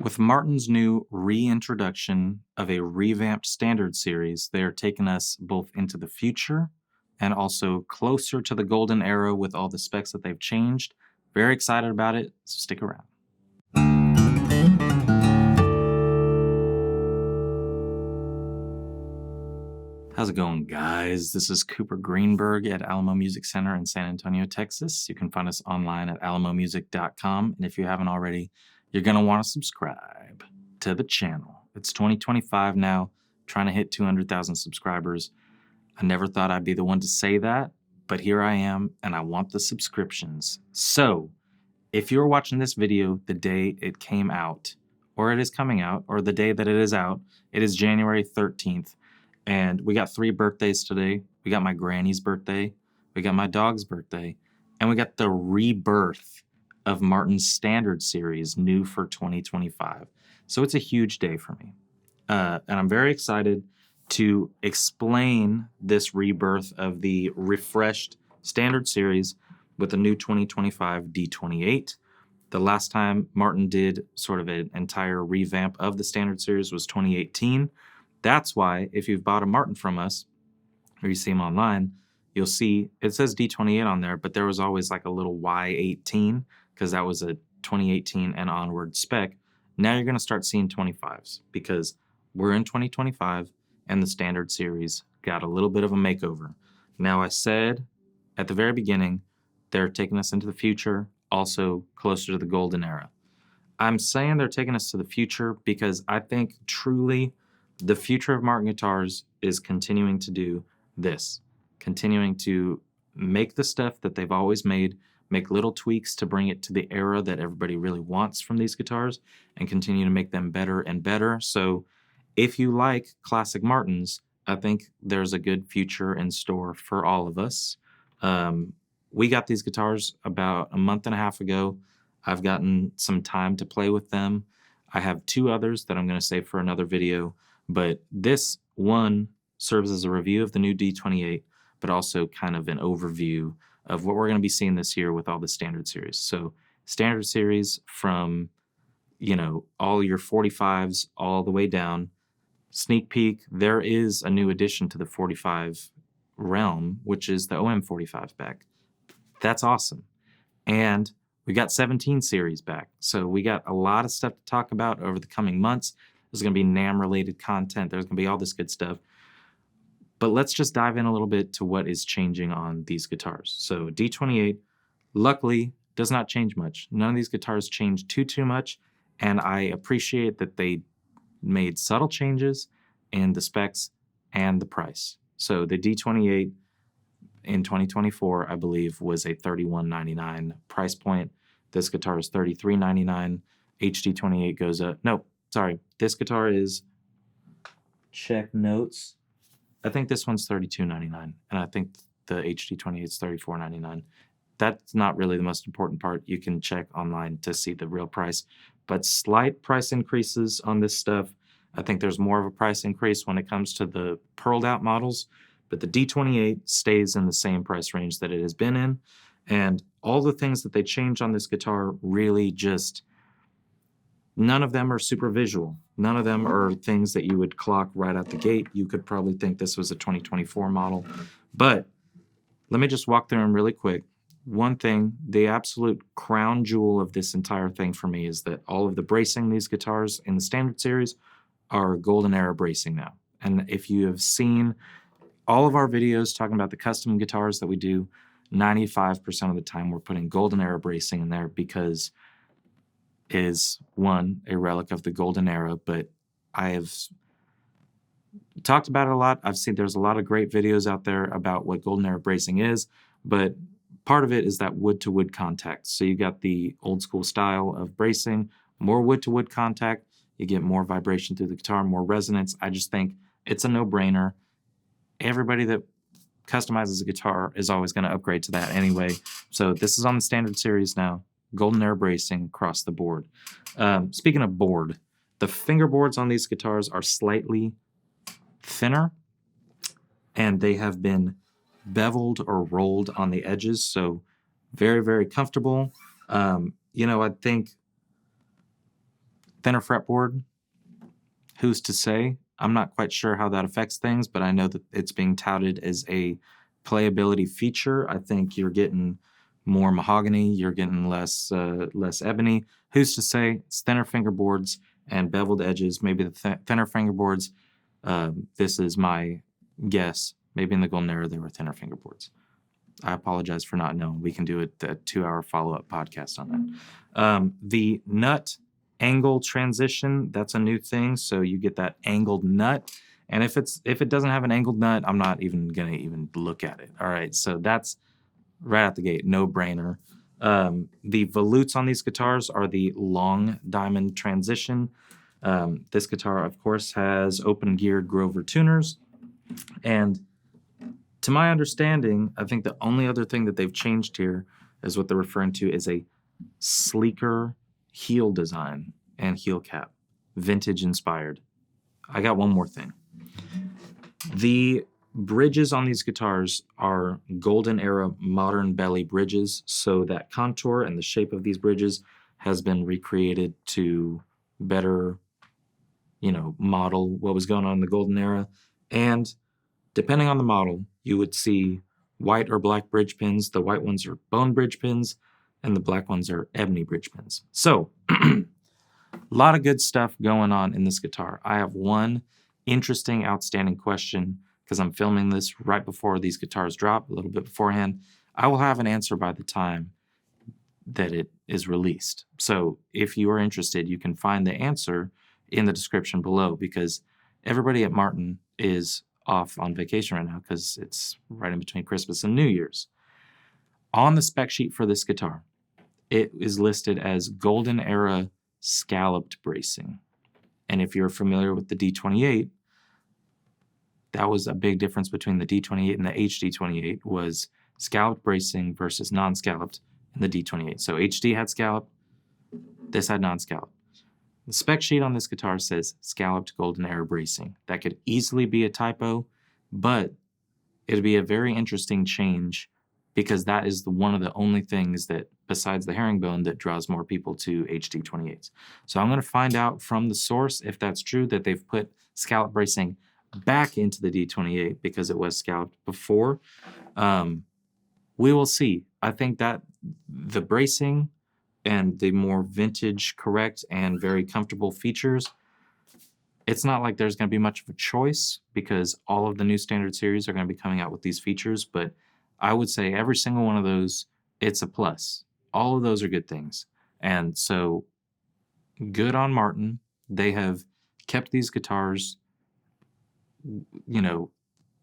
With Martin's new reintroduction of a revamped standard series, they are taking us both into the future and also closer to the golden era with all the specs that they've changed. Very excited about it, so stick around. How's it going, guys? This is Cooper Greenberg at Alamo Music Center in San Antonio, Texas. You can find us online at alamomusic.com, and if you haven't already, you're going to want to subscribe to the channel. It's 2025 now, trying to hit 200,000 subscribers. I never thought I'd be the one to say that, but here I am, and I want the subscriptions. So, if you're watching this video the day it came out, or it is coming out, or the day that it is out, it is January 13th. And we got 3 birthdays today. We got my granny's birthday, we got my dog's birthday, and we got the rebirth of Martin's Standard Series, new for 2025. So it's a huge day for me. And I'm very excited to explain this rebirth of the refreshed Standard Series with the new 2025 D-28. The last time Martin did sort of an entire revamp of the Standard Series was 2018. That's why if you've bought a Martin from us, or you see them online, you'll see it says D-28 on there, but there was always like a little Y18 because that was a 2018 and onward spec. Now you're going to start seeing 25s because we're in 2025 and the Standard Series got a little bit of a makeover. Now, I said at the very beginning, they're taking us into the future, also closer to the golden era. I'm saying they're taking us to the future because I think truly the future of Martin guitars is continuing to do this, continuing to make the stuff that they've always made, make little tweaks to bring it to the era that everybody really wants from these guitars, and continue to make them better and better. So if you like classic Martins, I think there's a good future in store for all of us. We got these guitars about a month and a half ago. I've gotten some time to play with them. I have 2 others that I'm going to save for another video. But this one serves as a review of the new D-28, but also kind of an overview of what we're going to be seeing this year with all the Standard Series. So Standard Series from, all your 45s all the way down. Sneak peek, there is a new addition to the 45 realm, which is the OM45 back. That's awesome. And we got 17 series back. So we got a lot of stuff to talk about over the coming months. There's going to be NAMM-related content. There's going to be all this good stuff. But let's just dive in a little bit to what is changing on these guitars. So D-28, luckily, does not change much. None of these guitars change too much, and I appreciate that they made subtle changes in the specs and the price. So the D-28 in 2024, I believe, was a $31.99 price point. This guitar is $33.99. HD-28 goes up. No, sorry. This guitar is, check notes, I think this one's $32.99, and I think the HD-28 is $34.99. That's not really the most important part. You can check online to see the real price. But slight price increases on this stuff. I think there's more of a price increase when it comes to the pearled out models, but the D-28 stays in the same price range that it has been in. And all the things that they changed on this guitar really just, none of them are super visual. None of them are things that you would clock right out the gate. You could probably think this was a 2024 model. But let me just walk through them really quick. One thing, the absolute crown jewel of this entire thing for me is that all of the bracing in these guitars in the Standard Series are golden era bracing now. And if you have seen all of our videos talking about the custom guitars that we do, 95% of the time we're putting golden era bracing in there because is, one, a relic of the golden era, but I have talked about it a lot. I've seen there's a lot of great videos out there about what golden era bracing is, but part of it is that wood-to-wood contact. So you got the old school style of bracing, more wood-to-wood contact, you get more vibration through the guitar, more resonance. I just think it's a no-brainer. Everybody that customizes a guitar is always going to upgrade to that anyway. So this is on the Standard Series now. Golden era bracing across the board. Speaking of board, the fingerboards on these guitars are slightly thinner, and they have been beveled or rolled on the edges, so very, very comfortable. I think Thinner fretboard, who's to say? I'm not quite sure how that affects things, but I know that it's being touted as a playability feature. I think you're getting more mahogany, you're getting less ebony. Who's to say? It's thinner fingerboards and beveled edges. Maybe the thinner fingerboards. This is my guess. Maybe in the Golden Era there were thinner fingerboards. I apologize for not knowing. We can do a 2-hour follow-up podcast on that. The nut angle transition, that's a new thing. So you get that angled nut. And if it doesn't have an angled nut, I'm not even going to even look at it. All right, so that's right out the gate, no-brainer. The volutes on these guitars are the long diamond transition. This guitar, of course, has open-geared Grover tuners. And to my understanding, I think the only other thing that they've changed here is what they're referring to as a sleeker heel design and heel cap, vintage inspired. I got one more thing. The bridges on these guitars are golden era modern belly bridges, so that contour and the shape of these bridges has been recreated to better, model what was going on in the golden era. And depending on the model, you would see white or black bridge pins. The white ones are bone bridge pins, and the black ones are ebony bridge pins. So, a lot of good stuff going on in this guitar. I have one interesting, outstanding question, because I'm filming this right before these guitars drop, a little bit beforehand. I will have an answer by the time that it is released. So, if you are interested, you can find the answer in the description below, because everybody at Martin is off on vacation right now because it's right in between Christmas and New Year's. On the spec sheet for this guitar, it is listed as Golden Era scalloped bracing. And if you're familiar with the D-28, that was a big difference between the D-28 and the HD-28 was scalloped bracing versus non-scalloped in the D-28. So HD had scalloped, this had non-scalloped. The spec sheet on this guitar says scalloped Golden Era bracing. That could easily be a typo, but it'd be a very interesting change because that is one of the only things that, besides the herringbone, that draws more people to HD-28s. So I'm going to find out from the source if that's true, that they've put scallop bracing back into the D-28 because it was scalloped before. We will see. I think that the bracing and the more vintage, correct, and very comfortable features, it's not like there's going to be much of a choice because all of the new standard series are going to be coming out with these features, but I would say every single one of those, it's a plus. All of those are good things. And so good on Martin. They have kept these guitars, the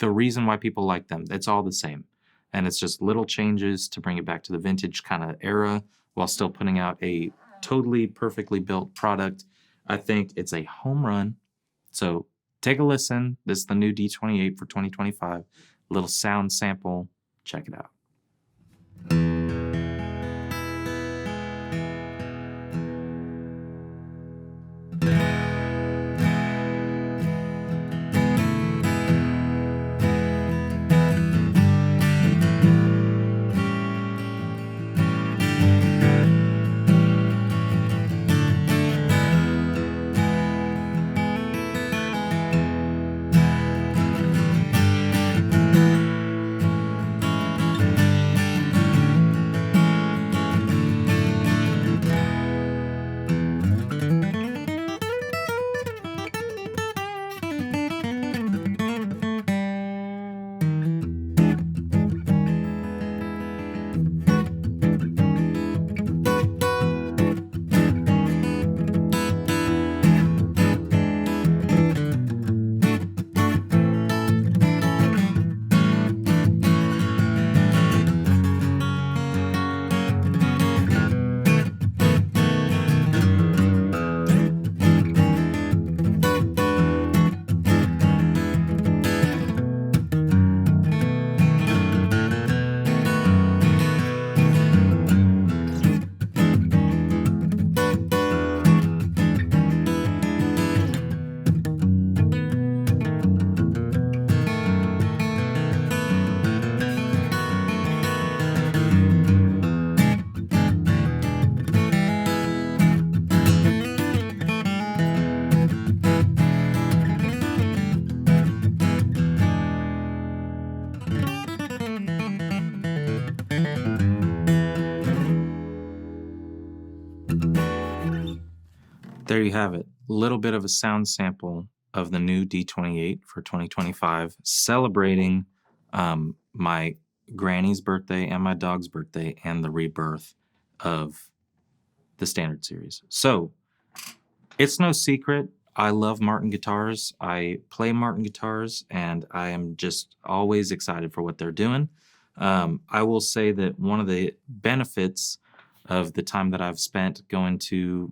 reason why people like them, it's all the same. And it's just little changes to bring it back to the vintage kind of era while still putting out a totally perfectly built product. I think it's a home run. So take a listen. This is the new D-28 for 2025. Little sound sample. Check it out. There you have it. A little bit of a sound sample of the new D-28 for 2025, celebrating my granny's birthday and my dog's birthday and the rebirth of the standard series. So it's no secret, I love Martin guitars. I play Martin guitars, and I am just always excited for what they're doing. I will say that one of the benefits of the time that I've spent going to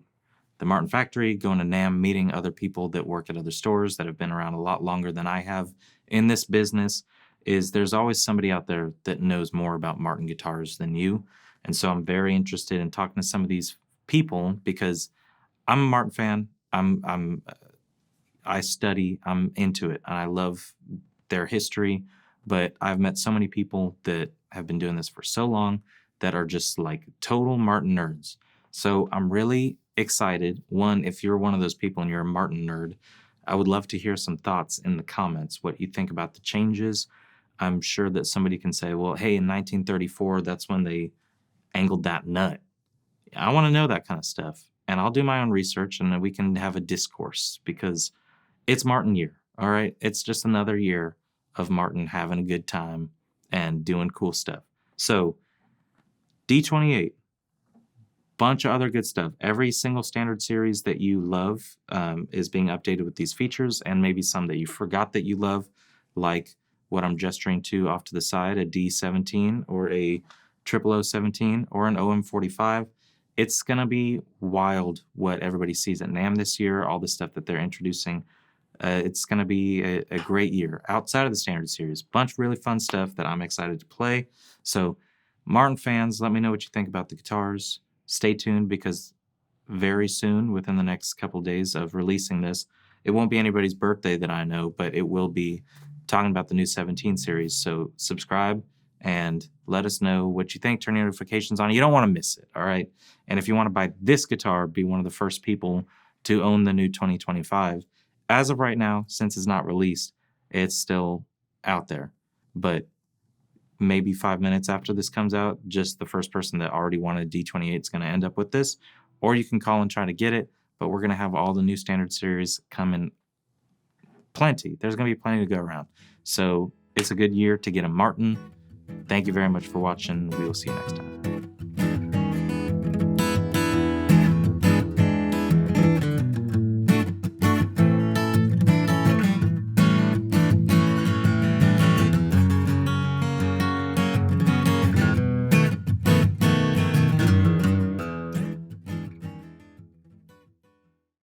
the Martin factory, going to NAMM, meeting other people that work at other stores that have been around a lot longer than I have in this business, is there's always somebody out there that knows more about Martin guitars than you. And so I'm very interested in talking to some of these people because I'm a Martin fan. I study, I'm into it, and I love their history. But I've met so many people that have been doing this for so long that are just like total Martin nerds. So I'm really excited. One, if you're one of those people and you're a Martin nerd, I would love to hear some thoughts in the comments, what you think about the changes. I'm sure that somebody can say, well, hey, in 1934, that's when they angled that nut. I want to know that kind of stuff. And I'll do my own research, and then we can have a discourse because it's Martin year. All right. It's just another year of Martin having a good time and doing cool stuff. So D-28, bunch of other good stuff. Every single standard series that you love is being updated with these features, and maybe some that you forgot that you love, like what I'm gesturing to off to the side, a D17 or a 0017 or an OM45. It's going to be wild what everybody sees at NAMM this year, all the stuff that they're introducing. It's going to be a great year outside of the standard series. Bunch of really fun stuff that I'm excited to play. So Martin fans, let me know what you think about the guitars. Stay tuned because very soon, within the next couple of days of releasing this, it won't be anybody's birthday that I know, but it will be talking about the new 17 series. So subscribe and let us know what you think. Turn your notifications on. You don't want to miss it, all right? And if you want to buy this guitar, be one of the first people to own the new 2025. As of right now, since it's not released, it's still out there. But maybe 5 minutes after this comes out, just the first person that already wanted D-28 is going to end up with this. Or you can call and try to get it. But we're going to have all the new standard series come in plenty. There's going to be plenty to go around. So it's a good year to get a Martin. Thank you very much for watching. We will see you next time.